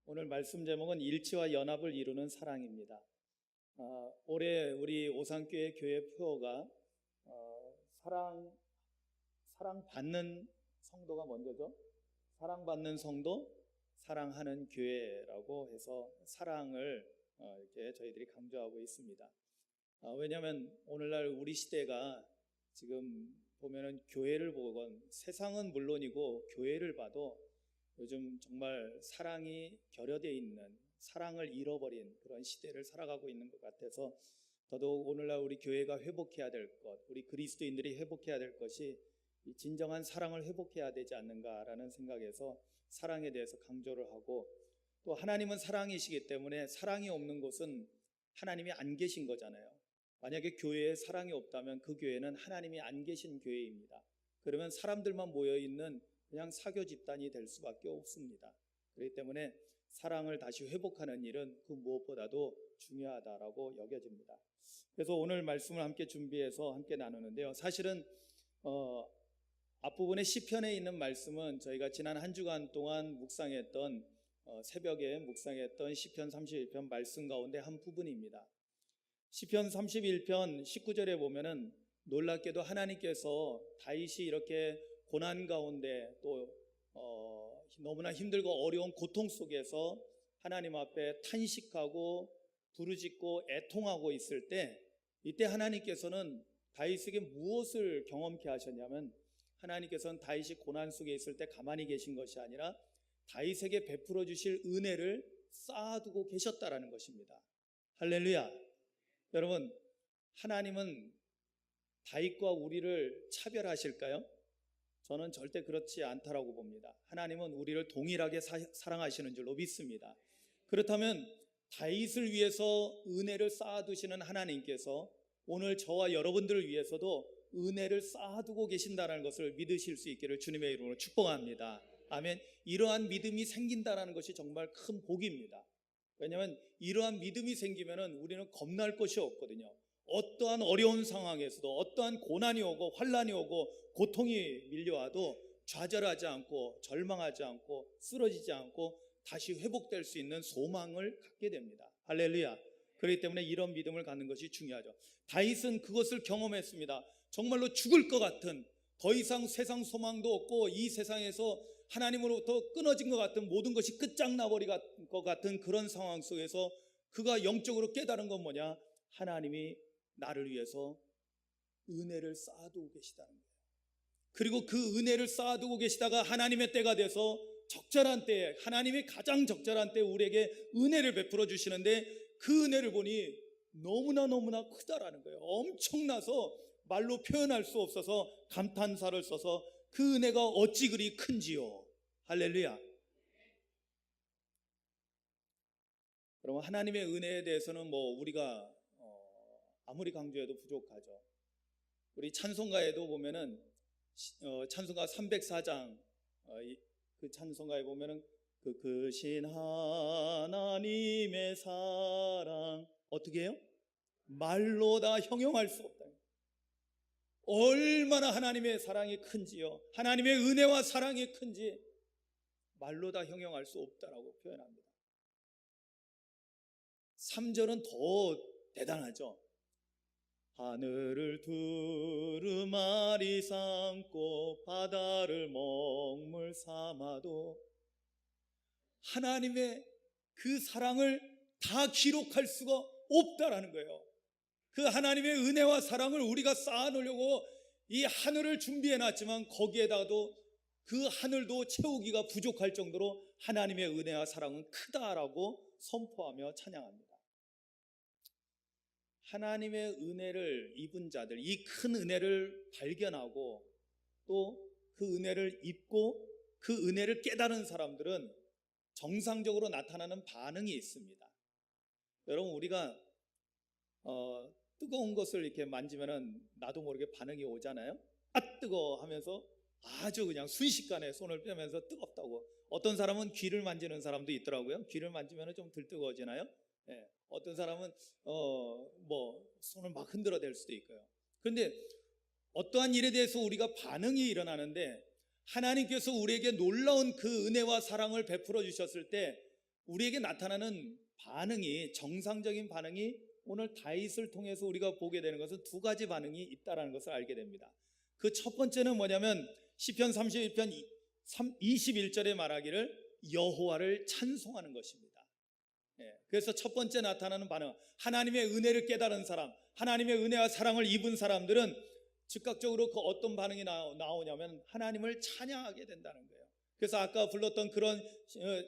오늘 말씀 제목은 일치와 연합을 이루는 사랑입니다. 올해 우리 오산교회 교회 표어가 사랑받는 성도가 먼저죠. 사랑받는 성도, 사랑하는 교회라고 해서 사랑을 이렇게 저희들이 강조하고 있습니다. 왜냐하면 오늘날 우리 시대가 지금 보면은 교회를 보건 세상은 물론이고 교회를 봐도 요즘 정말 사랑이 결여되어 있는, 사랑을 잃어버린 그런 시대를 살아가고 있는 것 같아서 더더욱 오늘날 우리 교회가 회복해야 될 것, 우리 그리스도인들이 회복해야 될 것이 진정한 사랑을 회복해야 되지 않는가라는 생각에서 사랑에 대해서 강조를 하고, 또 하나님은 사랑이시기 때문에 사랑이 없는 곳은 하나님이 안 계신 거잖아요. 만약에 교회에 사랑이 없다면 그 교회는 하나님이 안 계신 교회입니다. 그러면 사람들만 모여있는 그냥 사교 집단이 될 수밖에 없습니다. 그렇기 때문에 사랑을 다시 회복하는 일은 그 무엇보다도 중요하다라고 여겨집니다. 그래서 오늘 말씀을 함께 준비해서 함께 나누는데요. 사실은 앞부분에 시편에 있는 말씀은 저희가 지난 한 주간 동안 묵상했던 새벽에 묵상했던 시편 31편 말씀 가운데 한 부분입니다. 시편 31편 19절에 보면은 놀랍게도 하나님께서 다윗이 이렇게 고난 가운데 또 너무나 힘들고 어려운 고통 속에서 하나님 앞에 탄식하고 부르짖고 애통하고 있을 때, 이때 하나님께서는 다윗에게 무엇을 경험케 하셨냐면, 하나님께서는 다윗이 고난 속에 있을 때 가만히 계신 것이 아니라 다윗에게 베풀어 주실 은혜를 쌓아두고 계셨다라는 것입니다. 할렐루야. 여러분, 하나님은 다윗과 우리를 차별하실까요? 저는 절대 그렇지 않다라고 봅니다. 하나님은 우리를 동일하게 사랑하시는 줄로 믿습니다. 그렇다면 다윗을 위해서 은혜를 쌓아두시는 하나님께서 오늘 저와 여러분들을 위해서도 은혜를 쌓아두고 계신다는 것을 믿으실 수 있기를 주님의 이름으로 축복합니다. 아멘. 이러한 믿음이 생긴다는 것이 정말 큰 복입니다. 왜냐하면 이러한 믿음이 생기면 우리는 겁날 것이 없거든요. 어떠한 어려운 상황에서도, 어떠한 고난이 오고 환난이 오고 고통이 밀려와도 좌절하지 않고 절망하지 않고 쓰러지지 않고 다시 회복될 수 있는 소망을 갖게 됩니다. 할렐루야. 그렇기 때문에 이런 믿음을 갖는 것이 중요하죠. 다윗은 그것을 경험했습니다. 정말로 죽을 것 같은, 더 이상 세상 소망도 없고 이 세상에서 하나님으로부터 끊어진 것 같은, 모든 것이 끝장나버릴 것 같은 그런 상황 속에서 그가 영적으로 깨달은 건 뭐냐? 하나님이 나를 위해서 은혜를 쌓아두고 계시다는 거예요. 그리고 그 은혜를 쌓아두고 계시다가 하나님의 때가 돼서 적절한 때에, 하나님이 가장 적절한 때에 우리에게 은혜를 베풀어 주시는데, 그 은혜를 보니 너무나 크다라는 거예요. 엄청나서 말로 표현할 수 없어서 감탄사를 써서 그 은혜가 어찌 그리 큰지요. 할렐루야. 그럼 하나님의 은혜에 대해서는 우리가 아무리 강조해도 부족하죠. 우리 찬송가에도 보면은 찬송가 304장 그 찬송가에 보면은 그 크신 하나님의 사랑 어떻게 해요? 말로 다 형용할 수 없다. 얼마나 하나님의 사랑이 큰지요, 하나님의 은혜와 사랑이 큰지 말로 다 형용할 수 없다라고 표현합니다. 3절은 더 대단하죠. 하늘을 두루마리 삼고 바다를 먹물 삼아도 하나님의 그 사랑을 다 기록할 수가 없다라는 거예요. 그 하나님의 은혜와 사랑을 우리가 쌓아놓으려고 이 하늘을 준비해놨지만 거기에다가도 그 하늘도 채우기가 부족할 정도로 하나님의 은혜와 사랑은 크다라고 선포하며 찬양합니다. 하나님의 은혜를 입은 자들, 이 큰 은혜를 발견하고 또 그 은혜를 입고 그 은혜를 깨달은 사람들은 정상적으로 나타나는 반응이 있습니다. 여러분, 우리가 뜨거운 것을 이렇게 만지면은 나도 모르게 반응이 오잖아요. 아 뜨거워 하면서 아주 그냥 순식간에 손을 빼면서 뜨겁다고. 어떤 사람은 귀를 만지는 사람도 있더라고요. 귀를 만지면 좀 덜 뜨거워지나요? 네. 어떤 사람은 손을 막 흔들어댈 수도 있고요. 그런데 어떠한 일에 대해서 우리가 반응이 일어나는데, 하나님께서 우리에게 놀라운 그 은혜와 사랑을 베풀어 주셨을 때 우리에게 나타나는 반응이, 정상적인 반응이 오늘 다윗을 통해서 우리가 보게 되는 것은 두 가지 반응이 있다는 것을 알게 됩니다. 그 첫 번째는 뭐냐면 시편 31편 21절에 말하기를 여호와를 찬송하는 것입니다. 그래서 첫 번째 나타나는 반응, 하나님의 은혜를 깨달은 사람, 하나님의 은혜와 사랑을 입은 사람들은 즉각적으로 그 어떤 반응이 나오냐면 하나님을 찬양하게 된다는 거예요. 그래서 아까 불렀던 그런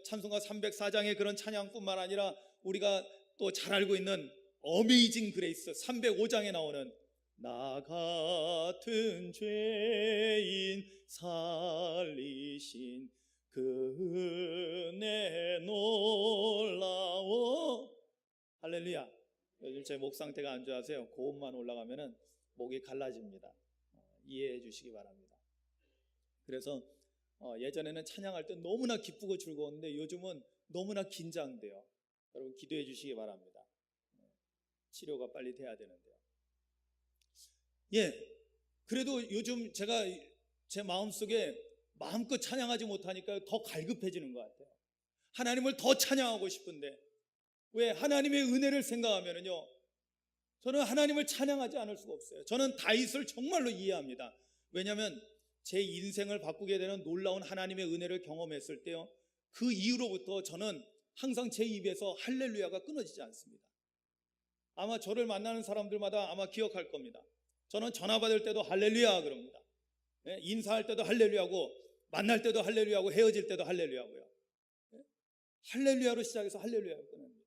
찬송가 304장의 그런 찬양뿐만 아니라 우리가 또 잘 알고 있는 어메이징 그레이스 305장에 나오는 나 같은 죄인 살리신 그 은혜 놀라워. 할렐루야. 요즘 제 목 상태가 안 좋아서요, 고음만 올라가면은 목이 갈라집니다. 이해해 주시기 바랍니다. 그래서 예전에는 찬양할 때 너무나 기쁘고 즐거웠는데 요즘은 너무나 긴장돼요. 여러분 기도해 주시기 바랍니다. 치료가 빨리 돼야 되는데요. 그래도 요즘 제가 제 마음속에 마음껏 찬양하지 못하니까 더 갈급해지는 것 같아요. 하나님을 더 찬양하고 싶은데, 왜? 하나님의 은혜를 생각하면요, 저는 하나님을 찬양하지 않을 수가 없어요. 저는 다윗을 정말로 이해합니다. 왜냐하면 제 인생을 바꾸게 되는 놀라운 하나님의 은혜를 경험했을 때요, 그 이후로부터 저는 항상 제 입에서 할렐루야가 끊어지지 않습니다. 아마 저를 만나는 사람들마다 아마 기억할 겁니다. 저는 전화 받을 때도 할렐루야 그럽니다. 인사할 때도 할렐루야고, 만날 때도 할렐루야고, 헤어질 때도 할렐루야고요. 할렐루야로 시작해서 할렐루야로 끝납니다.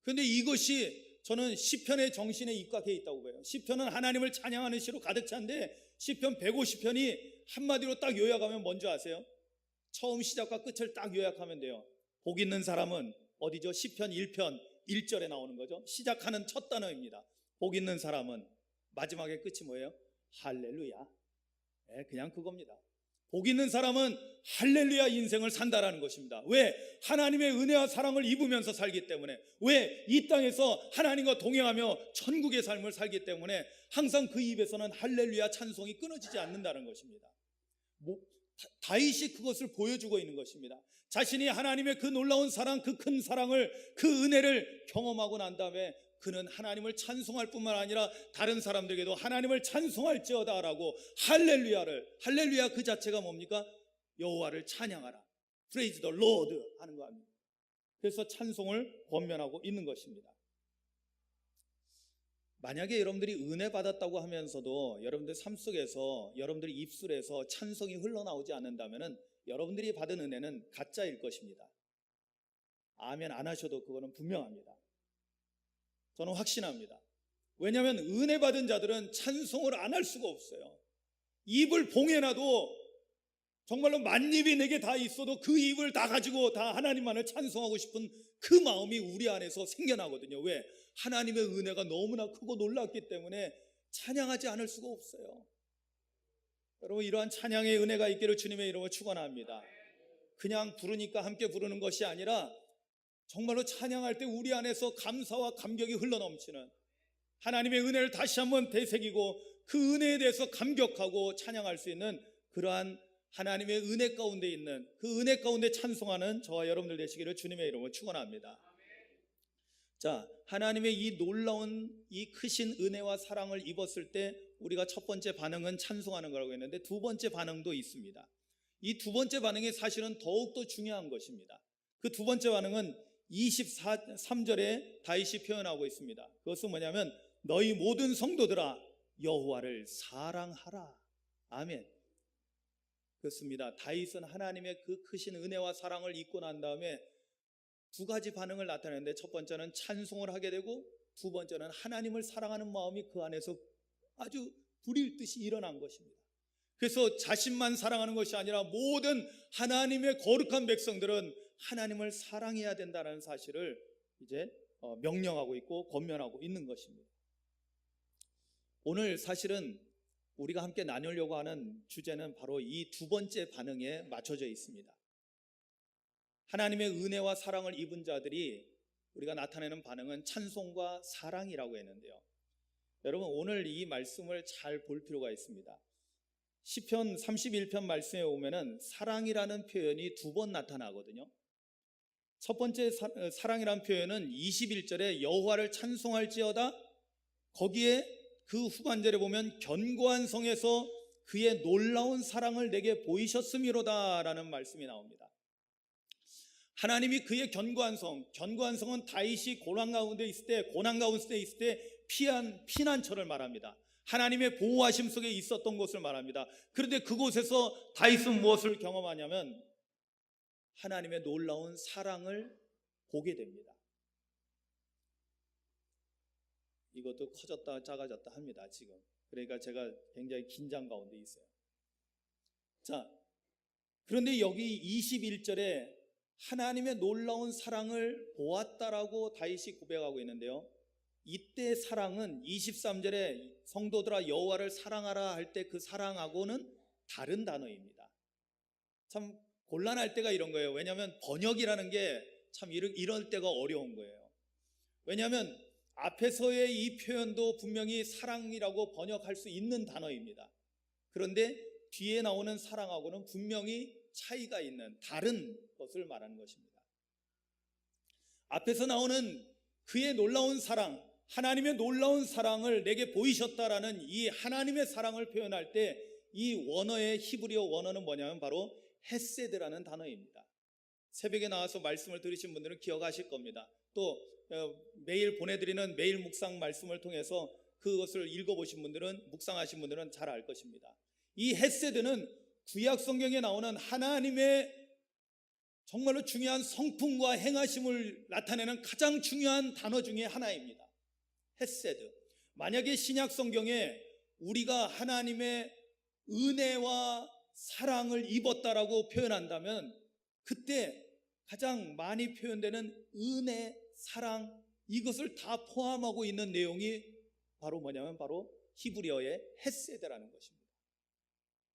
그런데 이것이 저는 시편의 정신에 입각해 있다고 봐요. 시편은 하나님을 찬양하는 시로 가득 찬데 시편 150편이 한마디로 딱 요약하면 뭔지 아세요? 처음 시작과 끝을 딱 요약하면 돼요. 복 있는 사람은 어디죠? 시편 1편 1절에 나오는 거죠. 시작하는 첫 단어입니다. 복 있는 사람은, 마지막에 끝이 뭐예요? 할렐루야. 그냥 그겁니다. 복 있는 사람은 할렐루야 인생을 산다라는 것입니다. 왜? 하나님의 은혜와 사랑을 입으면서 살기 때문에. 왜? 이 땅에서 하나님과 동행하며 천국의 삶을 살기 때문에 항상 그 입에서는 할렐루야 찬송이 끊어지지 않는다는 것입니다. 다윗이 그것을 보여주고 있는 것입니다. 자신이 하나님의 그 놀라운 사랑, 그 큰 사랑을, 그 은혜를 경험하고 난 다음에 그는 하나님을 찬송할 뿐만 아니라 다른 사람들에게도 하나님을 찬송할지어다라고 할렐루야 그 자체가 뭡니까? 여호와를 찬양하라, Praise the Lord 하는 거 아닙니까? 그래서 찬송을 권면하고 있는 것입니다. 만약에 여러분들이 은혜 받았다고 하면서도 여러분들 삶 속에서 여러분들의 입술에서 찬송이 흘러나오지 않는다면 여러분들이 받은 은혜는 가짜일 것입니다. 아멘 안 하셔도 그거는 분명합니다. 저는 확신합니다. 왜냐하면 은혜 받은 자들은 찬송을 안 할 수가 없어요. 입을 봉해놔도 정말로 만입이 내게 다 있어도 그 입을 다 가지고 다 하나님만을 찬송하고 싶은 그 마음이 우리 안에서 생겨나거든요. 왜? 하나님의 은혜가 너무나 크고 놀랍기 때문에 찬양하지 않을 수가 없어요. 여러분 이러한 찬양의 은혜가 있기를 주님의 이름으로 축원합니다. 그냥 부르니까 함께 부르는 것이 아니라 정말로 찬양할 때 우리 안에서 감사와 감격이 흘러넘치는, 하나님의 은혜를 다시 한번 되새기고 그 은혜에 대해서 감격하고 찬양할 수 있는 그러한 하나님의 은혜 가운데 있는, 그 은혜 가운데 찬송하는 저와 여러분들 되시기를 주님의 이름으로 축원합니다. 자, 하나님의 이 놀라운 이 크신 은혜와 사랑을 입었을 때 우리가 첫 번째 반응은 찬송하는 거라고 했는데 두 번째 반응도 있습니다. 이 두 번째 반응이 사실은 더욱더 중요한 것입니다. 그 두 번째 반응은 23절에 다윗이 표현하고 있습니다. 그것은 뭐냐면 너희 모든 성도들아 여호와를 사랑하라. 아멘. 그렇습니다. 다윗은 하나님의 그 크신 은혜와 사랑을 입고 난 다음에 두 가지 반응을 나타내는데 첫 번째는 찬송을 하게 되고 두 번째는 하나님을 사랑하는 마음이 그 안에서 아주 불일 듯이 일어난 것입니다. 그래서 자신만 사랑하는 것이 아니라 모든 하나님의 거룩한 백성들은 하나님을 사랑해야 된다는 사실을 이제 명령하고 있고 권면하고 있는 것입니다. 오늘 사실은 우리가 함께 나누려고 하는 주제는 바로 이 두 번째 반응에 맞춰져 있습니다. 하나님의 은혜와 사랑을 입은 자들이 우리가 나타내는 반응은 찬송과 사랑이라고 했는데요. 여러분 오늘 이 말씀을 잘 볼 필요가 있습니다. 시편 31편 말씀에 오면은 사랑이라는 표현이 두 번 나타나거든요. 첫 번째 사랑이라는 표현은 21절에 여호와를 찬송할지어다, 거기에 그 후반절에 보면 견고한 성에서 그의 놀라운 사랑을 내게 보이셨음이로다 라는 말씀이 나옵니다. 하나님이 그의 견고한 성은 다윗이 고난 가운데 있을 때 피난처를 말합니다. 하나님의 보호하심 속에 있었던 곳을 말합니다. 그런데 그곳에서 다윗은 무엇을 경험하냐면 하나님의 놀라운 사랑을 보게 됩니다. 이것도 커졌다 작아졌다 합니다, 지금. 그러니까 제가 굉장히 긴장 가운데 있어요. 자, 그런데 여기 21절에 하나님의 놀라운 사랑을 보았다라고 다윗이 고백하고 있는데요, 이때 사랑은 23절에 성도들아 여호와를 사랑하라 할 때 그 사랑하고는 다른 단어입니다. 참 곤란할 때가 이런 거예요. 왜냐하면 번역이라는 게 참 이럴 때가 어려운 거예요. 왜냐하면 앞에서의 이 표현도 분명히 사랑이라고 번역할 수 있는 단어입니다. 그런데 뒤에 나오는 사랑하고는 분명히 차이가 있는 다른 것을 말하는 것입니다. 앞에서 나오는 그의 놀라운 사랑, 하나님의 놀라운 사랑을 내게 보이셨다라는 이 하나님의 사랑을 표현할 때 이 원어의 히브리어 원어는 뭐냐면 바로 헤세드라는 단어입니다. 새벽에 나와서 말씀을 들으신 분들은 기억하실 겁니다. 또 매일 보내드리는 매일 묵상 말씀을 통해서 그것을 읽어보신 분들은, 묵상하신 분들은 잘 알 것입니다. 이 헤세드는 구약 성경에 나오는 하나님의 정말로 중요한 성품과 행하심을 나타내는 가장 중요한 단어 중에 하나입니다. 헤세드. 만약에 신약 성경에 우리가 하나님의 은혜와 사랑을 입었다라고 표현한다면 그때 가장 많이 표현되는 은혜, 사랑, 이것을 다 포함하고 있는 내용이 바로 뭐냐면 바로 히브리어의 헤세드라는 것입니다.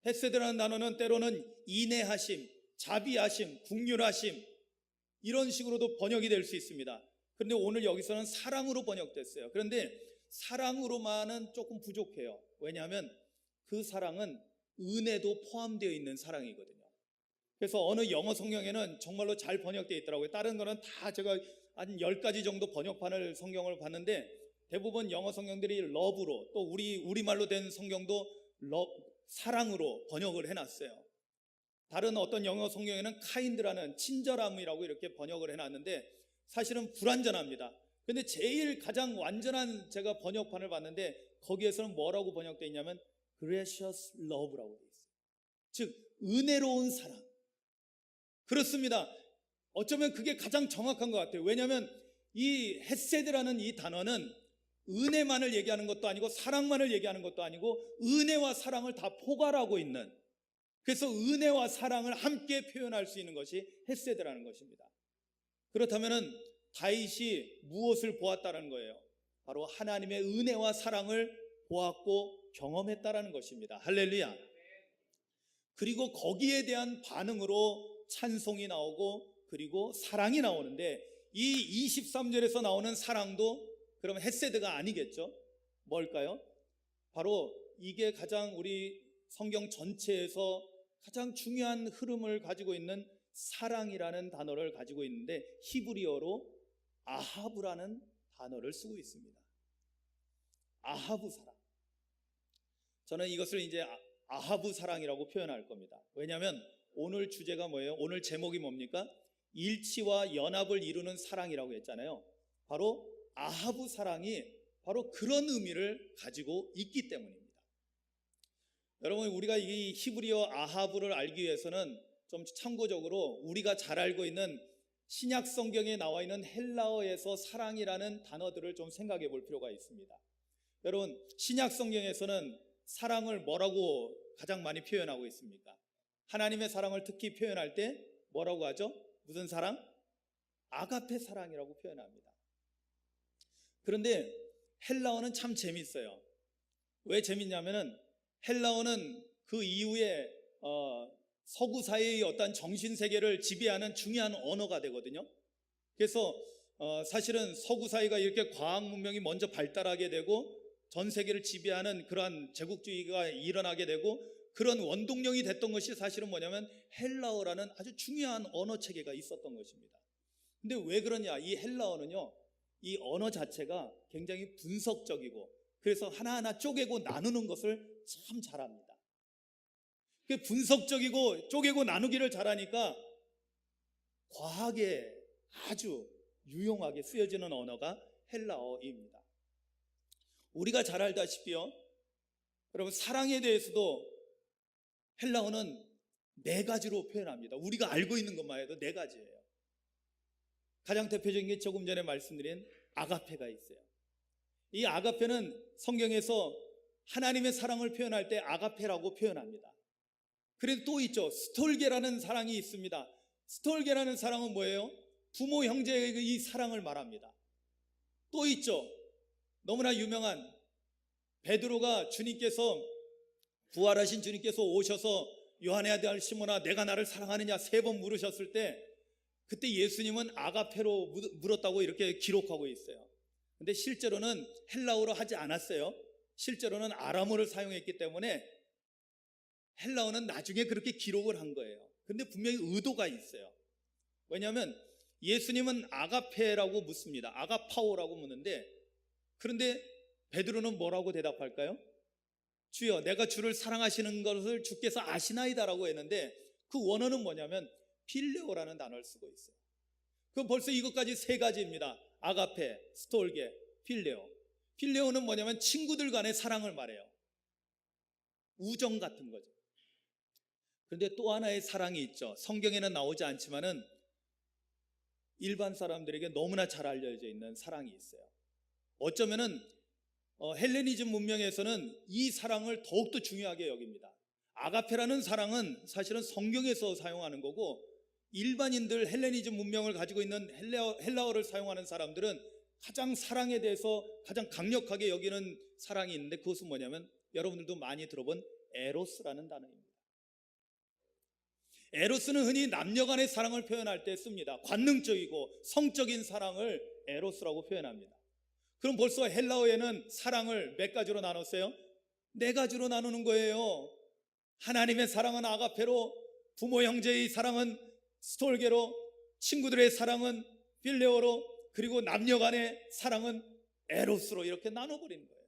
헤세드라는 단어는 때로는 인애하심, 자비하심, 긍휼하심, 이런 식으로도 번역이 될 수 있습니다. 그런데 오늘 여기서는 사랑으로 번역됐어요. 그런데 사랑으로만은 조금 부족해요. 왜냐하면 그 사랑은 은혜도 포함되어 있는 사랑이거든요. 그래서 어느 영어 성경에는 정말로 잘 번역되어 있더라고요. 다른 거는 다 제가 한 10가지 정도 번역판을 성경을 봤는데 대부분 영어 성경들이 러브로, 또 우리말로 된 성경도 사랑으로 번역을 해놨어요. 다른 어떤 영어 성경에는 카인드라는 친절함이라고 이렇게 번역을 해놨는데 사실은 불완전합니다. 근데 제일 가장 완전한 제가 번역판을 봤는데 거기에서는 뭐라고 번역되어 있냐면 gracious love라고 되어 있어요. 즉 은혜로운 사랑. 그렇습니다. 어쩌면 그게 가장 정확한 것 같아요. 왜냐하면 이 헤세드라는 이 단어는 은혜만을 얘기하는 것도 아니고 사랑만을 얘기하는 것도 아니고 은혜와 사랑을 다 포괄하고 있는, 그래서 은혜와 사랑을 함께 표현할 수 있는 것이 헤세드라는 것입니다. 그렇다면 다윗이 무엇을 보았다는 거예요? 바로 하나님의 은혜와 사랑을 보았고 경험했다라는 것입니다. 할렐루야. 그리고 거기에 대한 반응으로 찬송이 나오고 그리고 사랑이 나오는데 이 23절에서 나오는 사랑도 그러면 헤세드가 아니겠죠? 뭘까요? 바로 이게 가장 우리 성경 전체에서 가장 중요한 흐름을 가지고 있는 사랑이라는 단어를 가지고 있는데 히브리어로 아하브라는 단어를 쓰고 있습니다. 아하브 사랑. 저는 이것을 이제 아하브 사랑이라고 표현할 겁니다. 왜냐하면 오늘 주제가 뭐예요? 오늘 제목이 뭡니까? 일치와 연합을 이루는 사랑이라고 했잖아요. 바로 아하브 사랑이 바로 그런 의미를 가지고 있기 때문입니다. 여러분, 우리가 이 히브리어 아하브를 알기 위해서는 좀 참고적으로 우리가 잘 알고 있는 신약 성경에 나와 있는 헬라어에서 사랑이라는 단어들을 좀 생각해 볼 필요가 있습니다. 여러분, 신약 성경에서는 사랑을 뭐라고 가장 많이 표현하고 있습니까? 하나님의 사랑을 특히 표현할 때 뭐라고 하죠? 무슨 사랑? 아가페 사랑이라고 표현합니다. 그런데 헬라어는 참 재밌어요. 왜 재밌냐면은 헬라어는 그 이후에 서구 사회의 어떤 정신세계를 지배하는 중요한 언어가 되거든요. 그래서 사실은 서구 사회가 이렇게 과학 문명이 먼저 발달하게 되고 전 세계를 지배하는 그러한 제국주의가 일어나게 되고 그런 원동력이 됐던 것이 사실은 뭐냐면 헬라어라는 아주 중요한 언어 체계가 있었던 것입니다. 근데 왜 그러냐? 이 헬라어는요, 이 언어 자체가 굉장히 분석적이고, 그래서 하나하나 쪼개고 나누는 것을 참 잘합니다. 그 분석적이고 쪼개고 나누기를 잘하니까 과학에 아주 유용하게 쓰여지는 언어가 헬라어입니다. 우리가 잘 알다시피요, 여러분, 사랑에 대해서도 헬라어는 네 가지로 표현합니다. 우리가 알고 있는 것만 해도 네 가지예요. 가장 대표적인 게 조금 전에 말씀드린 아가페가 있어요. 이 아가페는 성경에서 하나님의 사랑을 표현할 때 아가페라고 표현합니다. 그래도 또 있죠. 스톨게라는 사랑이 있습니다. 스톨게라는 사랑은 뭐예요? 부모 형제의 이 사랑을 말합니다. 또 있죠. 너무나 유명한 베드로가 부활하신 주님께서 오셔서 요한의 아들 시몬아, 내가 나를 사랑하느냐 3번 물으셨을 때, 그때 예수님은 아가페로 물었다고 이렇게 기록하고 있어요. 근데 실제로는 헬라어로 하지 않았어요. 실제로는 아람어를 사용했기 때문에 헬라어는 나중에 그렇게 기록을 한 거예요. 근데 분명히 의도가 있어요. 왜냐하면 예수님은 아가페라고 묻습니다. 아가파오라고 묻는데, 그런데 베드로는 뭐라고 대답할까요? 주여, 내가 주를 사랑하시는 것을 주께서 아시나이다라고 했는데, 그 원어는 뭐냐면 필레오라는 단어를 쓰고 있어요. 그럼 벌써 이것까지 3가지입니다. 아가페, 스톨게, 필레오. 필레오는 뭐냐면 친구들 간의 사랑을 말해요. 우정 같은 거죠. 그런데 또 하나의 사랑이 있죠. 성경에는 나오지 않지만은 일반 사람들에게 너무나 잘 알려져 있는 사랑이 있어요. 어쩌면은 헬레니즘 문명에서는 이 사랑을 더욱더 중요하게 여깁니다. 아가페라는 사랑은 사실은 성경에서 사용하는 거고, 일반인들 헬레니즘 문명을 가지고 있는 헬라어를 사용하는 사람들은 가장 사랑에 대해서 가장 강력하게 여기는 사랑이 있는데, 그것은 뭐냐면 여러분들도 많이 들어본 에로스라는 단어입니다. 에로스는 흔히 남녀 간의 사랑을 표현할 때 씁니다. 관능적이고 성적인 사랑을 에로스라고 표현합니다. 그럼 벌써 헬라어에는 사랑을 몇 가지로 나눴어요? 4가지로 나누는 거예요. 하나님의 사랑은 아가페로, 부모 형제의 사랑은 스톨게로, 친구들의 사랑은 필레오로, 그리고 남녀 간의 사랑은 에로스로 이렇게 나눠버리는 거예요.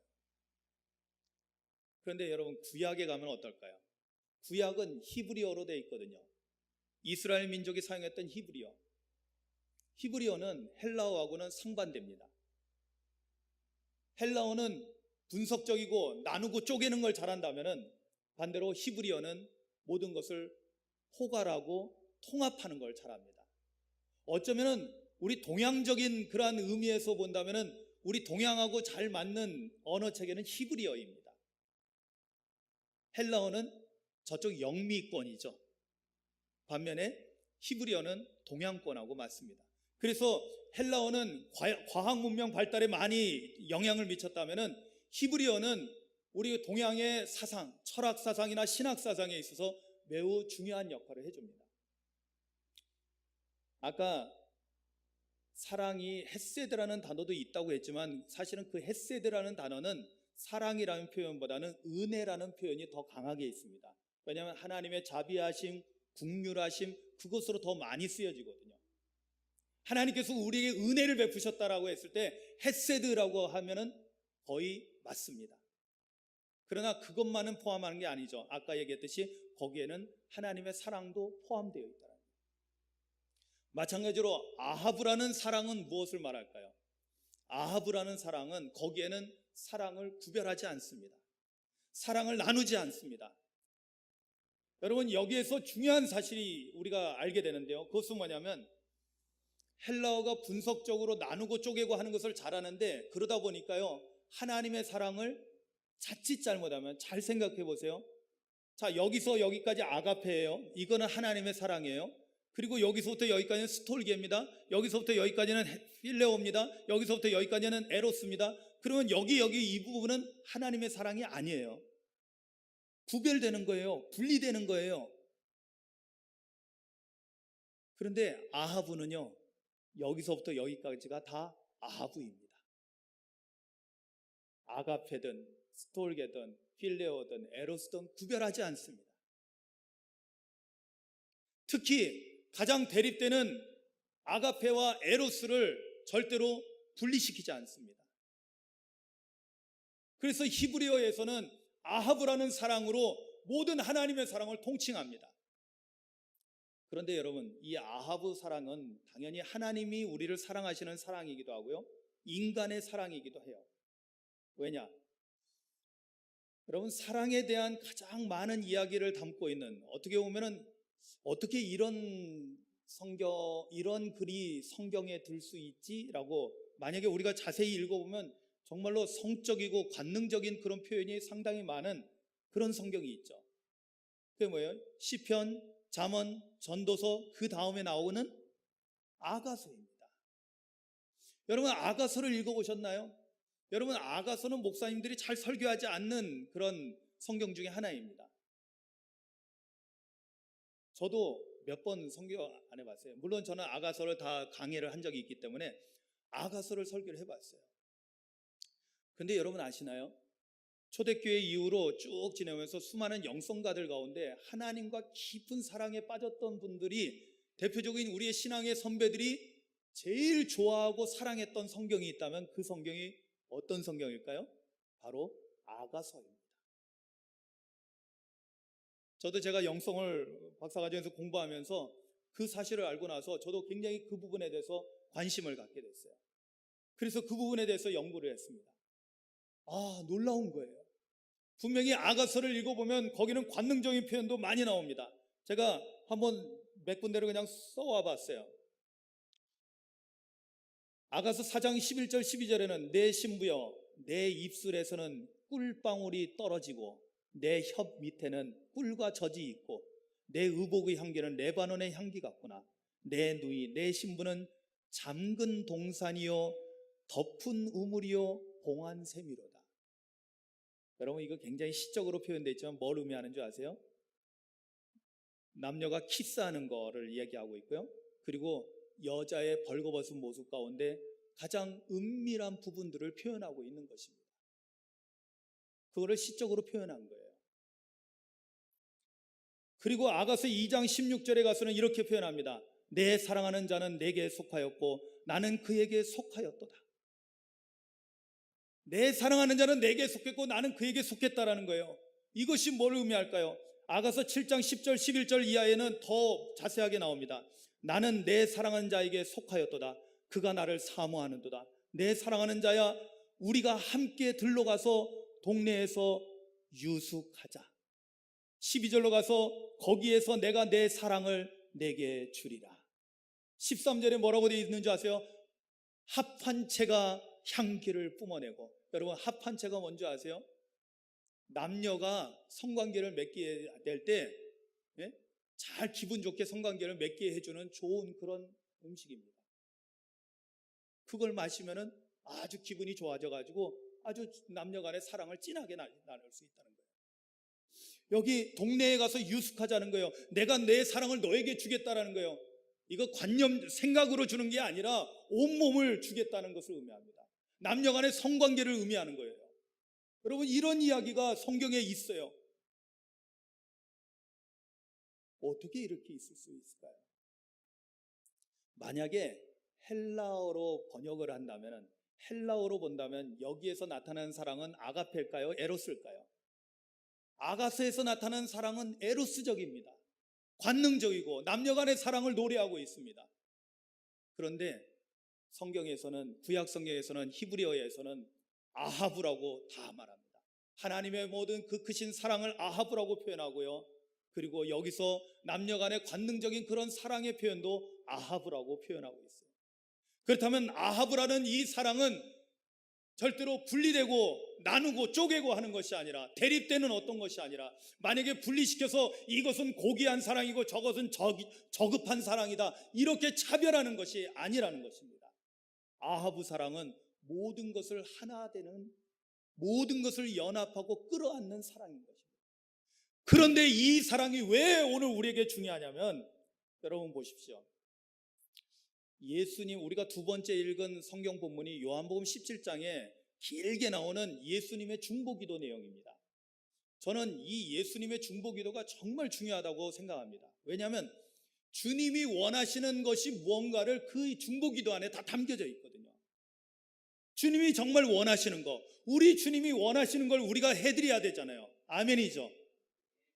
그런데 여러분, 구약에 가면 어떨까요? 구약은 히브리어로 되어 있거든요. 이스라엘 민족이 사용했던 히브리어. 히브리어는 헬라어하고는 상반됩니다. 헬라어는 분석적이고 나누고 쪼개는 걸 잘한다면은, 반대로 히브리어는 모든 것을 포괄하고 통합하는 걸 잘합니다. 어쩌면은 우리 동양적인 그러한 의미에서 본다면은 우리 동양하고 잘 맞는 언어 체계는 히브리어입니다. 헬라어는 저쪽 영미권이죠. 반면에 히브리어는 동양권하고 맞습니다. 그래서 헬라어는 과학 문명 발달에 많이 영향을 미쳤다면은 히브리어는 우리 동양의 사상, 철학 사상이나 신학 사상에 있어서 매우 중요한 역할을 해줍니다. 아까 사랑이 헤세드라는 단어도 있다고 했지만, 사실은 그 헤세드라는 단어는 사랑이라는 표현보다는 은혜라는 표현이 더 강하게 있습니다. 왜냐하면 하나님의 자비하심, 긍휼하심, 그것으로 더 많이 쓰여지거든요. 하나님께서 우리에게 은혜를 베푸셨다라고 했을 때 헤세드라고 하면은 거의 맞습니다. 그러나 그것만은 포함하는 게 아니죠. 아까 얘기했듯이 거기에는 하나님의 사랑도 포함되어 있다. 마찬가지로 아하브라는 사랑은 무엇을 말할까요? 아하브라는 사랑은 거기에는 사랑을 구별하지 않습니다. 사랑을 나누지 않습니다. 여러분, 여기에서 중요한 사실이 우리가 알게 되는데요, 그것은 뭐냐면 헬라어가 분석적으로 나누고 쪼개고 하는 것을 잘하는데, 그러다 보니까요, 하나님의 사랑을 자칫 잘못하면, 잘 생각해 보세요. 자, 여기서 여기까지 아가페예요. 이거는 하나님의 사랑이에요. 그리고 여기서부터 여기까지는 스톨게입니다. 여기서부터 여기까지는 필레오입니다. 여기서부터 여기까지는 에로스입니다. 그러면 여기 이 부분은 하나님의 사랑이 아니에요. 구별되는 거예요. 분리되는 거예요. 그런데 아하브는요, 여기서부터 여기까지가 다 아하브입니다. 아가페든 스톨게든 필레오든 에로스든 구별하지 않습니다. 특히 가장 대립되는 아가페와 에로스를 절대로 분리시키지 않습니다. 그래서 히브리어에서는 아하브라는 사랑으로 모든 하나님의 사랑을 통칭합니다. 그런데 여러분, 이 아하브 사랑은 당연히 하나님이 우리를 사랑하시는 사랑이기도 하고요, 인간의 사랑이기도 해요. 왜냐? 여러분, 사랑에 대한 가장 많은 이야기를 담고 있는, 어떻게 보면은 어떻게 이런 글이 성경에 들 수 있지라고 만약에 우리가 자세히 읽어보면 정말로 성적이고 관능적인 그런 표현이 상당히 많은 그런 성경이 있죠. 그게 뭐예요? 시편, 잠언, 전도서, 그 다음에 나오는 아가서입니다. 여러분, 아가서를 읽어보셨나요? 여러분, 아가서는 목사님들이 잘 설교하지 않는 그런 성경 중에 하나입니다. 저도 몇 번 설교 안 해봤어요. 물론 저는 아가서를 다 강의를 한 적이 있기 때문에 아가서를 설교를 해봤어요. 근데 여러분 아시나요? 초대교회 이후로 쭉 지내면서 수많은 영성가들 가운데 하나님과 깊은 사랑에 빠졌던 분들이, 대표적인 우리의 신앙의 선배들이 제일 좋아하고 사랑했던 성경이 있다면 그 성경이 어떤 성경일까요? 바로 아가서입니다. 저도 제가 영성을 박사과정에서 공부하면서 그 사실을 알고 나서 저도 굉장히 그 부분에 대해서 관심을 갖게 됐어요. 그래서 그 부분에 대해서 연구를 했습니다. 놀라운 거예요. 분명히 아가서를 읽어보면 거기는 관능적인 표현도 많이 나옵니다. 제가 한번 몇 군데를 그냥 써와 봤어요. 아가서 4장 11절 12절에는 내 신부여, 내 입술에서는 꿀방울이 떨어지고 내 혓 밑에는 꿀과 젖이 있고 내 의복의 향기는 레바논의 향기 같구나. 내 누이, 내 신부는 잠근 동산이요 덮은 우물이요 봉한 샘이로다. 여러분, 이거 굉장히 시적으로 표현되어 있지만 뭘 의미하는 줄 아세요? 남녀가 키스하는 거를 이야기하고 있고요, 그리고 여자의 벌거벗은 모습 가운데 가장 은밀한 부분들을 표현하고 있는 것입니다. 그거를 시적으로 표현한 거예요. 그리고 아가서 2장 16절에 가서는 이렇게 표현합니다. 내 사랑하는 자는 내게 속하였고 나는 그에게 속하였도다. 내 사랑하는 자는 내게 속했고 나는 그에게 속했다라는 거예요. 이것이 뭘 의미할까요? 아가서 7장 10절 11절 이하에는 더 자세하게 나옵니다. 나는 내 사랑하는 자에게 속하였도다. 그가 나를 사모하는도다. 내 사랑하는 자야, 우리가 함께 들러가서 동네에서 유숙하자. 12절로 가서 거기에서 내가 내 사랑을 내게 주리라. 13절에 뭐라고 되어 있는지 아세요? 합한 채가 향기를 뿜어내고. 여러분, 합한 채가 뭔지 아세요? 남녀가 성관계를 맺게 될 때 잘 기분 좋게 성관계를 맺게 해주는 좋은 그런 음식입니다. 그걸 마시면은 아주 기분이 좋아져가지고 아주 남녀 간의 사랑을 진하게 나눌 수 있다는 거예요. 여기 동네에 가서 유숙하자는 거예요. 내가 내 사랑을 너에게 주겠다라는 거예요. 이거 관념, 생각으로 주는 게 아니라 온몸을 주겠다는 것을 의미합니다. 남녀 간의 성관계를 의미하는 거예요. 여러분, 이런 이야기가 성경에 있어요. 어떻게 이렇게 있을 수 있을까요? 만약에 헬라어로 번역을 한다면, 헬라어로 본다면 여기에서 나타나는 사랑은 아가페일까요? 에로스일까요? 아가서에서 나타나는 사랑은 에로스적입니다. 관능적이고 남녀 간의 사랑을 노래하고 있습니다. 그런데 성경에서는, 구약 성경에서는, 히브리어에서는 아하브라고 다 말합니다. 하나님의 모든 그 크신 사랑을 아하브라고 표현하고요, 그리고 여기서 남녀 간의 관능적인 그런 사랑의 표현도 아하브라고 표현하고 있어요. 그렇다면 아하브라는 이 사랑은 절대로 분리되고 나누고 쪼개고 하는 것이 아니라, 대립되는 어떤 것이 아니라, 만약에 분리시켜서 이것은 고귀한 사랑이고 저것은 저급한 사랑이다 이렇게 차별하는 것이 아니라는 것입니다. 아하브 사랑은 모든 것을 하나 되는, 모든 것을 연합하고 끌어안는 사랑인 것입니다. 그런데 이 사랑이 왜 오늘 우리에게 중요하냐면, 여러분 보십시오. 예수님, 우리가 두 번째 읽은 성경 본문이 요한복음 17장에 길게 나오는 예수님의 중보기도 내용입니다. 저는 이 예수님의 중보기도가 정말 중요하다고 생각합니다. 왜냐하면 주님이 원하시는 것이 무언가를 그 중보기도 안에 다 담겨져 있거든요. 주님이 정말 원하시는 거, 우리 주님이 원하시는 걸 우리가 해드려야 되잖아요. 아멘이죠.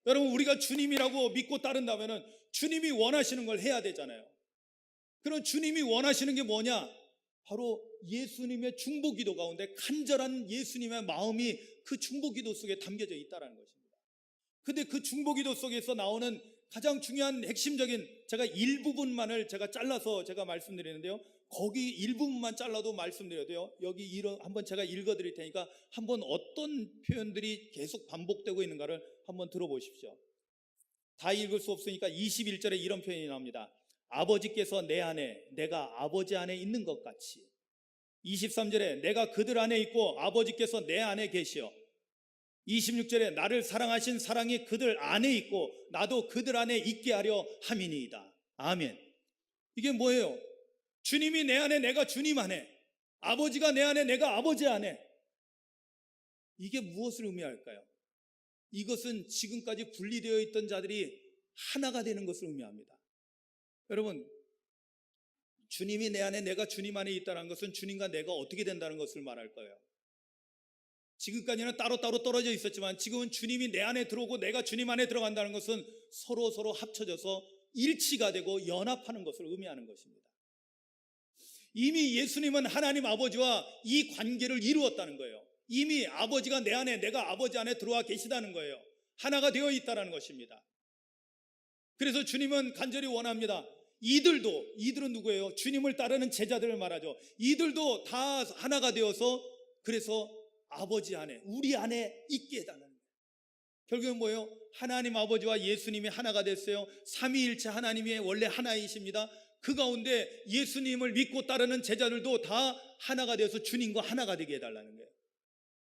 여러분, 우리가 주님이라고 믿고 따른다면 주님이 원하시는 걸 해야 되잖아요. 그럼 주님이 원하시는 게 뭐냐? 바로 예수님의 중보기도 가운데 간절한 예수님의 마음이 그 중보기도 속에 담겨져 있다는 것입니다. 근데 그 중보기도 속에서 나오는 가장 중요한 핵심적인, 제가 일부분만을 제가 잘라서 제가 말씀드리는데요, 거기 일부분만 잘라도 말씀드려도요, 여기 한번 제가 읽어드릴 테니까 한번 어떤 표현들이 계속 반복되고 있는가를 한번 들어보십시오. 다 읽을 수 없으니까 21절에 이런 표현이 나옵니다. 아버지께서 내 안에, 내가 아버지 안에 있는 것 같이. 23절에 내가 그들 안에 있고 아버지께서 내 안에 계시어. 26절에 나를 사랑하신 사랑이 그들 안에 있고 나도 그들 안에 있게 하려 함이니이다. 아멘. 이게 뭐예요? 주님이 내 안에, 내가 주님 안에, 아버지가 내 안에, 내가 아버지 안에. 이게 무엇을 의미할까요? 이것은 지금까지 분리되어 있던 자들이 하나가 되는 것을 의미합니다. 여러분, 주님이 내 안에, 내가 주님 안에 있다는 것은 주님과 내가 어떻게 된다는 것을 말할 거예요. 지금까지는 따로따로 떨어져 있었지만 지금은 주님이 내 안에 들어오고 내가 주님 안에 들어간다는 것은 서로 합쳐져서 일치가 되고 연합하는 것을 의미하는 것입니다. 이미 예수님은 하나님 아버지와 이 관계를 이루었다는 거예요. 이미 아버지가 내 안에, 내가 아버지 안에 들어와 계시다는 거예요. 하나가 되어 있다는 것입니다. 그래서 주님은 간절히 원합니다. 이들은 누구예요? 주님을 따르는 제자들을 말하죠. 이들도 다 하나가 되어서, 그래서 아버지 안에, 우리 안에 있게 해달라는 거예요. 결국은 뭐예요? 하나님 아버지와 예수님이 하나가 됐어요. 삼위일체 하나님이 원래 하나이십니다. 그 가운데 예수님을 믿고 따르는 제자들도 다 하나가 되어서 주님과 하나가 되게 해달라는 거예요.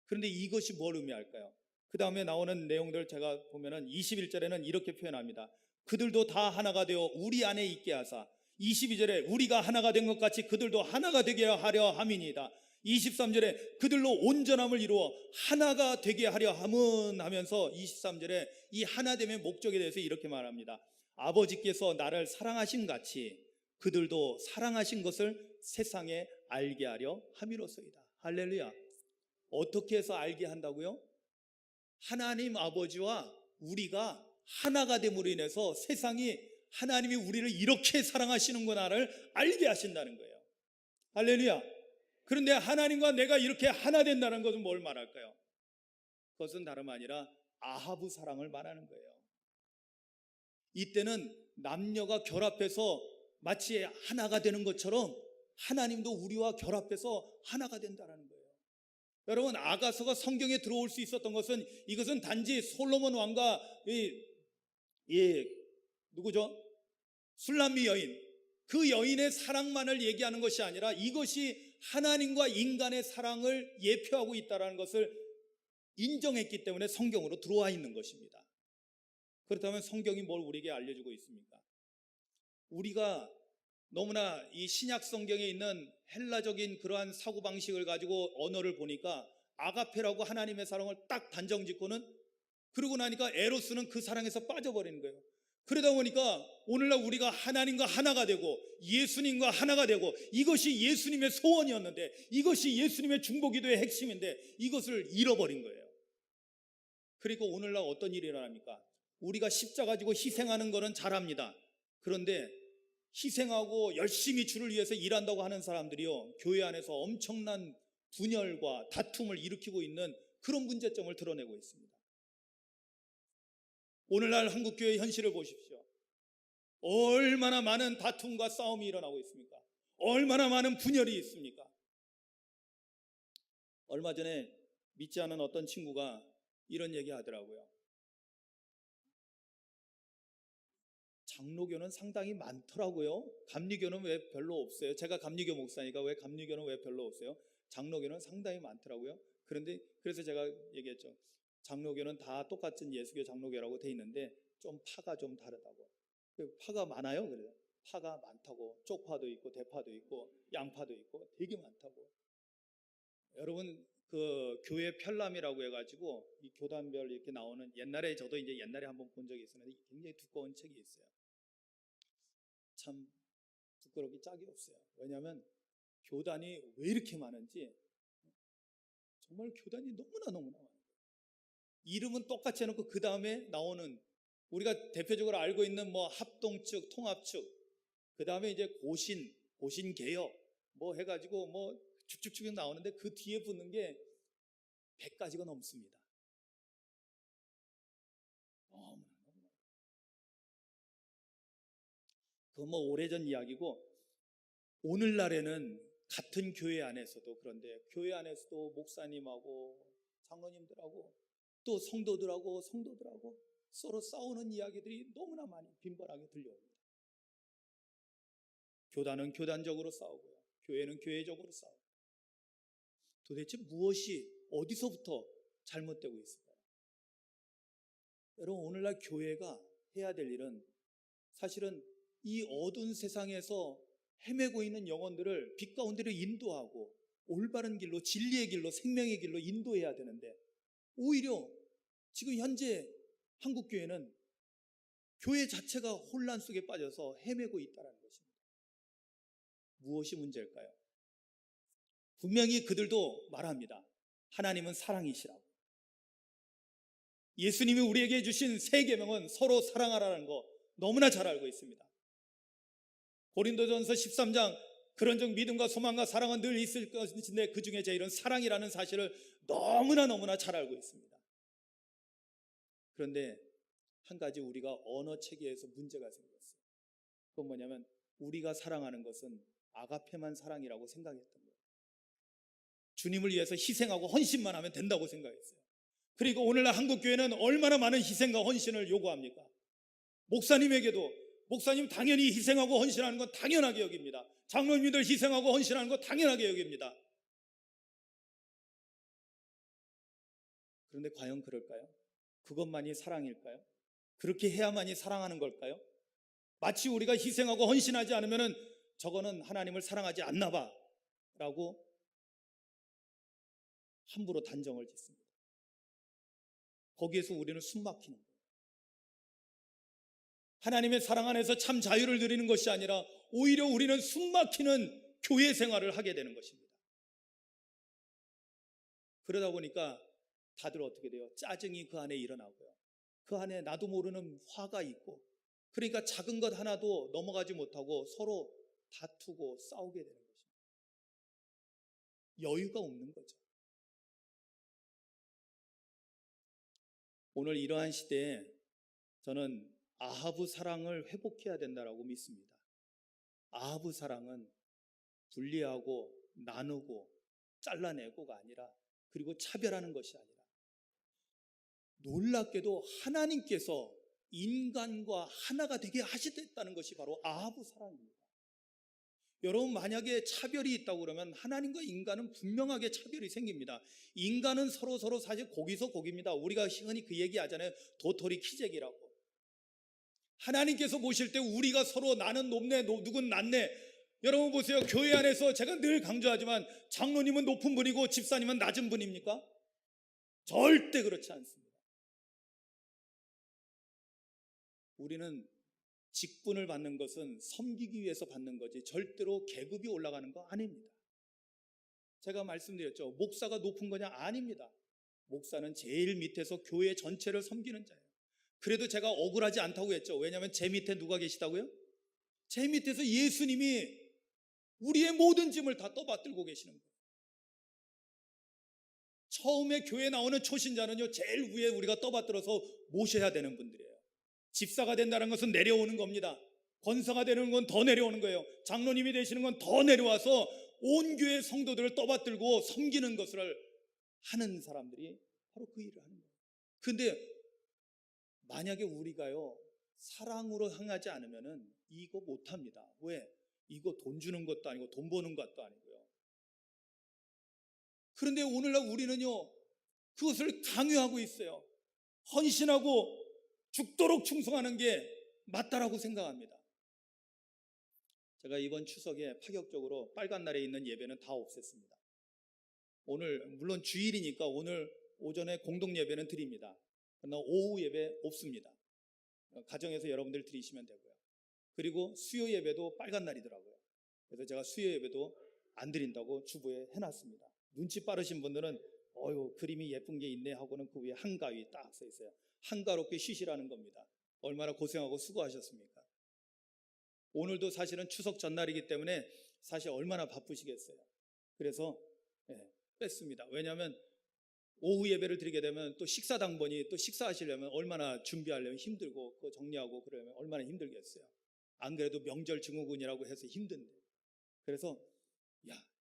그런데 이것이 뭘 의미할까요? 그 다음에 나오는 내용들 제가 보면은 21절에는 이렇게 표현합니다. 그들도 다 하나가 되어 우리 안에 있게 하사. 22절에 우리가 하나가 된 것 같이 그들도 하나가 되게 하려 함이니이다. 23절에 그들로 온전함을 이루어 하나가 되게 하려 함은 하면서 23절에 이 하나됨의 목적에 대해서 이렇게 말합니다. 아버지께서 나를 사랑하신 같이 그들도 사랑하신 것을 세상에 알게 하려 함이로소이다. 할렐루야. 어떻게 해서 알게 한다고요? 하나님 아버지와 우리가 하나가 됨으로 인해서 세상이 하나님이 우리를 이렇게 사랑하시는구나를 알게 하신다는 거예요. 할렐루야. 그런데 하나님과 내가 이렇게 하나 된다는 것은 뭘 말할까요? 그것은 다름 아니라 아하브 사랑을 말하는 거예요. 이때는 남녀가 결합해서 마치 하나가 되는 것처럼 하나님도 우리와 결합해서 하나가 된다는 거예요. 여러분, 아가서가 성경에 들어올 수 있었던 것은, 이것은 단지 솔로몬 왕과 누구죠? 술람미 여인, 그 여인의 사랑만을 얘기하는 것이 아니라 이것이 하나님과 인간의 사랑을 예표하고 있다는 것을 인정했기 때문에 성경으로 들어와 있는 것입니다. 그렇다면 성경이 뭘 우리에게 알려주고 있습니까? 우리가 너무나 이 신약 성경에 있는 헬라적인 그러한 사고방식을 가지고 언어를 보니까 아가페라고 하나님의 사랑을 딱 단정짓고는, 그러고 나니까 에로스는 그 사랑에서 빠져버리는 거예요. 그러다 보니까 오늘날 우리가 하나님과 하나가 되고 예수님과 하나가 되고, 이것이 예수님의 소원이었는데, 이것이 예수님의 중보기도의 핵심인데 이것을 잃어버린 거예요. 그리고 오늘날 어떤 일이 일어납니까? 우리가 십자가 지고 희생하는 거는 잘합니다. 그런데 희생하고 열심히 주를 위해서 일한다고 하는 사람들이요, 교회 안에서 엄청난 분열과 다툼을 일으키고 있는 그런 문제점을 드러내고 있습니다. 오늘날 한국교회의 현실을 보십시오. 얼마나 많은 다툼과 싸움이 일어나고 있습니까? 얼마나 많은 분열이 있습니까? 얼마 전에 믿지 않은 어떤 친구가 이런 얘기 하더라고요. 장로교는 상당히 많더라고요. 감리교는 왜 별로 없어요? 제가 감리교 목사니까 왜 감리교는 왜 별로 없어요? 장로교는 상당히 많더라고요. 그래서 제가 얘기했죠. 장로교는 다 똑같은 예수교 장로교라고 돼 있는데 좀 파가 좀 다르다고. 파가 많아요. 그래요. 파가 많다고. 쪽파도 있고 대파도 있고 양파도 있고 되게 많다고. 여러분, 그 교회 편람이라고 해가지고 이 교단별 이렇게 나오는, 옛날에 저도 이제 옛날에 한번 본 적이 있었는데 굉장히 두꺼운 책이 있어요. 참 부끄럽기 짝이 없어요. 왜냐하면 교단이 왜 이렇게 많은지, 정말 교단이 너무나 많아요. 이름은 똑같이 해놓고 그 다음에 나오는, 우리가 대표적으로 알고 있는 뭐 합동측, 통합측, 그 다음에 이제 고신개혁 뭐 해가지고 뭐 쭉쭉쭉 나오는데 그 뒤에 붙는 게 100가지가 넘습니다. 너무나. 그건 뭐 오래전 이야기고, 오늘날에는 같은 교회 안에서도, 그런데 교회 안에서도 목사님하고 장로님들하고 또 성도들하고 서로 싸우는 이야기들이 너무나 많이 빈번하게 들려옵니다. 교단은 교단적으로 싸우고요, 교회는 교회적으로 싸우고. 도대체 무엇이 어디서부터 잘못되고 있을까요? 여러분, 오늘날 교회가 해야 될 일은 사실은 이 어두운 세상에서 헤매고 있는 영혼들을 빛 가운데로 인도하고 올바른 길로, 진리의 길로, 생명의 길로 인도해야 되는데, 오히려 지금 현재 한국교회는 교회 자체가 혼란 속에 빠져서 헤매고 있다는 것입니다. 무엇이 문제일까요? 분명히 그들도 말합니다. 하나님은 사랑이시라고. 예수님이 우리에게 주신 세 계명은 서로 사랑하라는 거 너무나 잘 알고 있습니다. 고린도전서 13장, 그런즉 믿음과 소망과 사랑은 늘 있을 것인데 그 중에 제일은 사랑이라는 사실을 너무나 잘 알고 있습니다. 그런데 한 가지 우리가 언어 체계에서 문제가 생겼어요. 그건 뭐냐면, 우리가 사랑하는 것은 아가페만 사랑이라고 생각했던 거예요. 주님을 위해서 희생하고 헌신만 하면 된다고 생각했어요. 그리고 오늘날 한국교회는 얼마나 많은 희생과 헌신을 요구합니까? 목사님 당연히 희생하고 헌신하는 건 당연하게 여깁니다. 장로님들 희생하고 헌신하는 건 당연하게 여깁니다. 그런데 과연 그럴까요? 그것만이 사랑일까요? 그렇게 해야만이 사랑하는 걸까요? 마치 우리가 희생하고 헌신하지 않으면 저거는 하나님을 사랑하지 않나 봐 라고 함부로 단정을 짓습니다. 거기에서 우리는 숨막히는 거예요. 하나님의 사랑 안에서 참 자유를 누리는 것이 아니라 오히려 우리는 숨막히는 교회 생활을 하게 되는 것입니다. 그러다 보니까 다들 어떻게 돼요? 짜증이 그 안에 일어나고요, 그 안에 나도 모르는 화가 있고, 그러니까 작은 것 하나도 넘어가지 못하고 서로 다투고 싸우게 되는 것입니다. 여유가 없는 거죠. 오늘 이러한 시대에 저는 아하브 사랑을 회복해야 된다고 믿습니다. 아하브 사랑은 분리하고 나누고 잘라내고가 아니라, 그리고 차별하는 것이 아니라, 놀랍게도 하나님께서 인간과 하나가 되게 하시겠다는 것이 바로 아하브 사랑입니다. 여러분, 만약에 차별이 있다고 그러면 하나님과 인간은 분명하게 차별이 생깁니다. 인간은 서로 사실 고기서 고기입니다. 우리가 흔히 그 얘기 하잖아요. 도토리 키재기라고. 하나님께서 보실 때 우리가 서로 나는 높네, 누군 낮네. 여러분 보세요. 교회 안에서 제가 늘 강조하지만 장로님은 높은 분이고 집사님은 낮은 분입니까? 절대 그렇지 않습니다. 우리는 직분을 받는 것은 섬기기 위해서 받는 거지 절대로 계급이 올라가는 거 아닙니다. 제가 말씀드렸죠. 목사가 높은 거냐? 아닙니다. 목사는 제일 밑에서 교회 전체를 섬기는 자예요. 그래도 제가 억울하지 않다고 했죠. 왜냐하면 제 밑에 누가 계시다고요? 제 밑에서 예수님이 우리의 모든 짐을 다 떠받들고 계시는 거예요. 처음에 교회 나오는 초신자는요, 제일 위에 우리가 떠받들어서 모셔야 되는 분들이에요. 집사가 된다는 것은 내려오는 겁니다. 권사가 되는 건 더 내려오는 거예요. 장로님이 되시는 건 더 내려와서 온 교회 성도들을 떠받들고 섬기는 것을 하는 사람들이 바로 그 일을 하는 거예요. 근데 만약에 우리가요, 사랑으로 행하지 않으면은 이거 못합니다. 왜? 이거 돈 주는 것도 아니고 돈 버는 것도 아니고요. 그런데 오늘날 우리는요, 그것을 강요하고 있어요. 헌신하고 죽도록 충성하는 게 맞다라고 생각합니다. 제가 이번 추석에 파격적으로 빨간 날에 있는 예배는 다 없앴습니다. 오늘 물론 주일이니까 오늘 오전에 공동 예배는 드립니다. 그러나 오후 예배 없습니다. 가정에서 여러분들 드리시면 되고요. 그리고 수요 예배도 빨간 날이더라고요. 그래서 제가 수요 예배도 안 드린다고 주부에 해놨습니다. 눈치 빠르신 분들은 그림이 예쁜 게 있네 하고는 그 위에 한가위 딱 써 있어요. 한가롭게 쉬시라는 겁니다. 얼마나 고생하고 수고하셨습니까? 오늘도 사실은 추석 전날이기 때문에 사실 얼마나 바쁘시겠어요. 그래서 뺐습니다. 왜냐하면 오후 예배를 드리게 되면 또 식사 당번이 또 식사하시려면 얼마나 준비하려면 힘들고 그거 정리하고 그러면 얼마나 힘들겠어요. 안 그래도 명절 증후군이라고 해서 힘든데. 그래서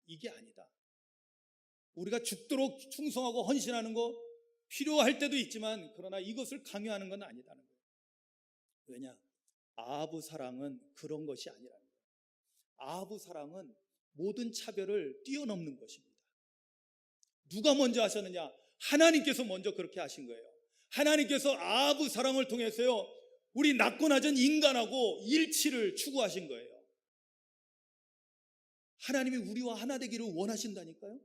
이게 아니다. 우리가 죽도록 충성하고 헌신하는 거 필요할 때도 있지만 그러나 이것을 강요하는 건 아니다는 거예요. 왜냐? 아하브 사랑은 그런 것이 아니라는 거예요. 아하브 사랑은 모든 차별을 뛰어넘는 것입니다. 누가 먼저 하셨느냐? 하나님께서 먼저 그렇게 하신 거예요. 하나님께서 아하브 사랑을 통해서요, 우리 낮고 낮은 인간하고 일치를 추구하신 거예요. 하나님이 우리와 하나 되기를 원하신다니까요.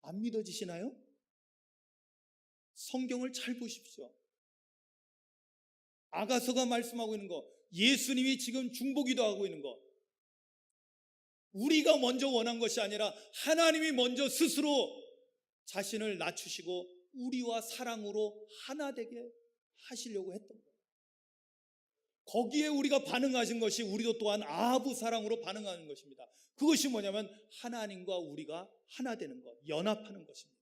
안 믿어지시나요? 성경을 잘 보십시오. 아가서가 말씀하고 있는 거, 예수님이 지금 중보기도 하고 있는 거, 우리가 먼저 원한 것이 아니라 하나님이 먼저 스스로 자신을 낮추시고 우리와 사랑으로 하나 되게 하시려고 했던 거예요. 거기에 우리가 반응하신 것이 우리도 또한 아하브 사랑으로 반응하는 것입니다. 그것이 뭐냐면 하나님과 우리가 하나 되는 것, 연합하는 것입니다.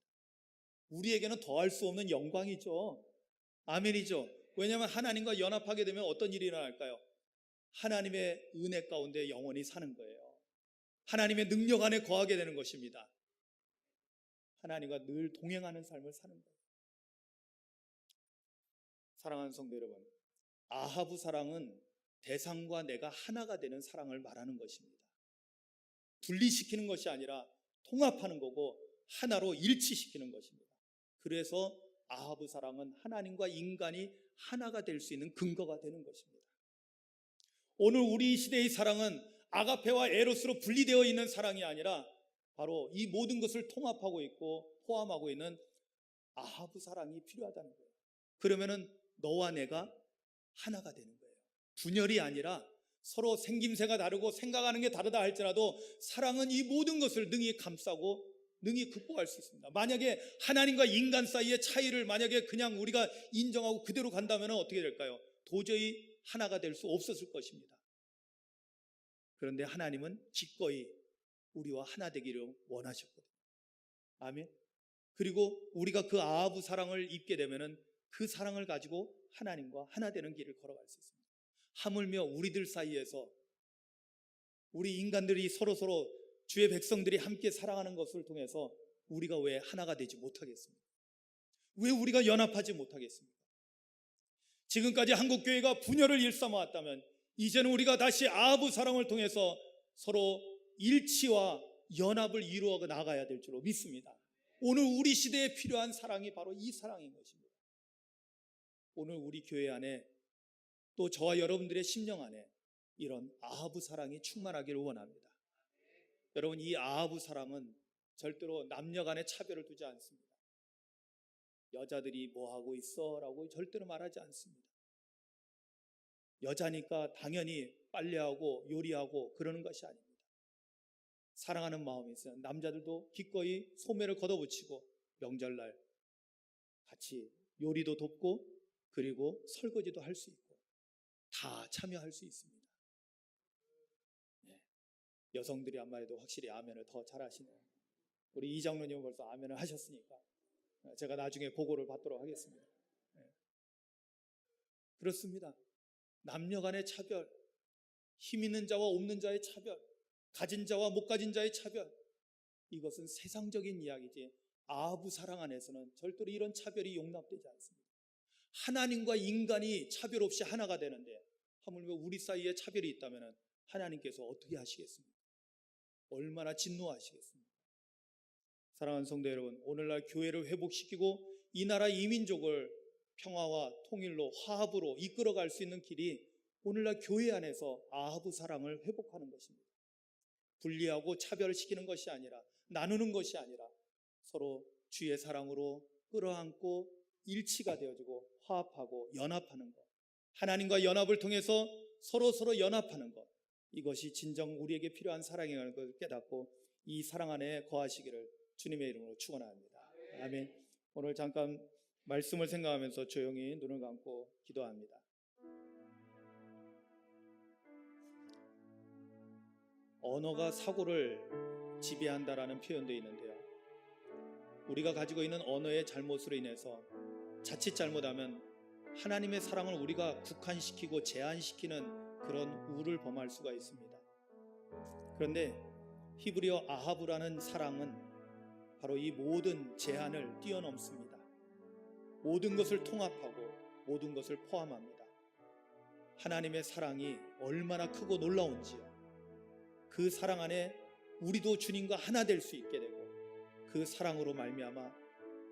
우리에게는 더할 수 없는 영광이죠. 아멘이죠. 왜냐하면 하나님과 연합하게 되면 어떤 일이 일어날까요? 하나님의 은혜 가운데 영원히 사는 거예요. 하나님의 능력 안에 거하게 되는 것입니다. 하나님과 늘 동행하는 삶을 사는 거예요. 사랑하는 성도 여러분, 아하브 사랑은 대상과 내가 하나가 되는 사랑을 말하는 것입니다. 분리시키는 것이 아니라 통합하는 거고 하나로 일치시키는 것입니다. 그래서 아하브 사랑은 하나님과 인간이 하나가 될 수 있는 근거가 되는 것입니다. 오늘 우리 시대의 사랑은 아가페와 에로스로 분리되어 있는 사랑이 아니라 바로 이 모든 것을 통합하고 있고 포함하고 있는 아하브 사랑이 필요하다는 거예요. 그러면은 너와 내가 하나가 되는 거예요. 분열이 아니라 서로 생김새가 다르고 생각하는 게 다르다 할지라도 사랑은 이 모든 것을 능히 감싸고 능히 극복할 수 있습니다. 만약에 하나님과 인간 사이의 차이를 만약에 그냥 우리가 인정하고 그대로 간다면 어떻게 될까요? 도저히 하나가 될 수 없었을 것입니다. 그런데 하나님은 기꺼이 우리와 하나 되기를 원하셨거든요. 아멘. 그리고 우리가 그 아하브 사랑을 입게 되면은 그 사랑을 가지고 하나님과 하나 되는 길을 걸어갈 수 있습니다. 하물며 우리들 사이에서 우리 인간들이 서로 주의 백성들이 함께 사랑하는 것을 통해서 우리가 왜 하나가 되지 못하겠습니까? 왜 우리가 연합하지 못하겠습니까? 지금까지 한국교회가 분열을 일삼아왔다면 이제는 우리가 다시 아하브 사랑을 통해서 서로 일치와 연합을 이루어 나가야 될 줄로 믿습니다. 오늘 우리 시대에 필요한 사랑이 바로 이 사랑인 것입니다. 오늘 우리 교회 안에 또 저와 여러분들의 심령 안에 이런 아하브 사랑이 충만하기를 원합니다. 여러분, 이 아하브 사랑은 절대로 남녀 간의 차별을 두지 않습니다. 여자들이 뭐 하고 있어? 라고 절대로 말하지 않습니다. 여자니까 당연히 빨래하고 요리하고 그러는 것이 아닙니다. 사랑하는 마음이 있어요. 남자들도 기꺼이 소매를 걷어붙이고 명절날 같이 요리도 돕고 그리고 설거지도 할 수 있고 다 참여할 수 있습니다. 여성들이 한 말해도 확실히 아멘을 더 잘하시네요. 우리 이장로님은 벌써 아멘을 하셨으니까 제가 나중에 보고를 받도록 하겠습니다. 그렇습니다. 남녀 간의 차별, 힘 있는 자와 없는 자의 차별, 가진 자와 못 가진 자의 차별, 이것은 세상적인 이야기지 아하브 사랑 안에서는 절대로 이런 차별이 용납되지 않습니다. 하나님과 인간이 차별 없이 하나가 되는데 하물며 우리 사이에 차별이 있다면 하나님께서 어떻게 하시겠습니까? 얼마나 진노하시겠습니까? 사랑하는 성도 여러분, 오늘날 교회를 회복시키고 이 나라 이민족을 평화와 통일로 화합으로 이끌어갈 수 있는 길이 오늘날 교회 안에서 아하브 사랑을 회복하는 것입니다. 분리하고 차별시키는 것이 아니라 나누는 것이 아니라 서로 주의 사랑으로 끌어안고 일치가 되어지고 화합하고 연합하는 것, 하나님과 연합을 통해서 서로 연합하는 것, 이것이 진정 우리에게 필요한 사랑이라는 것을 깨닫고 이 사랑 안에 거하시기를 주님의 이름으로 축원합니다. 아멘. 오늘 잠깐 말씀을 생각하면서 조용히 눈을 감고 기도합니다. 언어가 사고를 지배한다라는 표현도 있는데요. 우리가 가지고 있는 언어의 잘못으로 인해서 자칫 잘못하면 하나님의 사랑을 우리가 국한시키고 제한시키는 그런 우를 범할 수가 있습니다. 그런데 히브리어 아하브라는 사랑은 바로 이 모든 제한을 뛰어넘습니다. 모든 것을 통합하고 모든 것을 포함합니다. 하나님의 사랑이 얼마나 크고 놀라운지요. 그 사랑 안에 우리도 주님과 하나 될 수 있게 되고 그 사랑으로 말미암아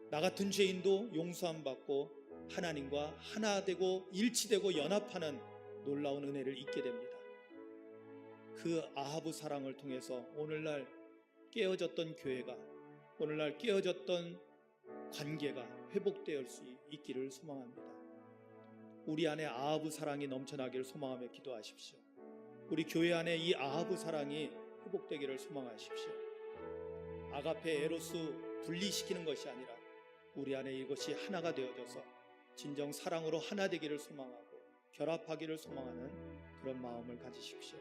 나 같은 죄인도 용서함 받고 하나님과 하나 되고 일치되고 연합하는 놀라운 은혜를 잊게 됩니다. 그 아하브 사랑을 통해서 오늘날 깨어졌던 교회가, 오늘날 깨어졌던 관계가 회복될 수 있기를 소망합니다. 우리 안에 아하브 사랑이 넘쳐나기를 소망하며 기도하십시오. 우리 교회 안에 이 아하브 사랑이 회복되기를 소망하십시오. 아가페 에로스 분리시키는 것이 아니라 우리 안에 이것이 하나가 되어져서 진정 사랑으로 하나 되기를 소망하고 결합하기를 소망하는 그런 마음을 가지십시오.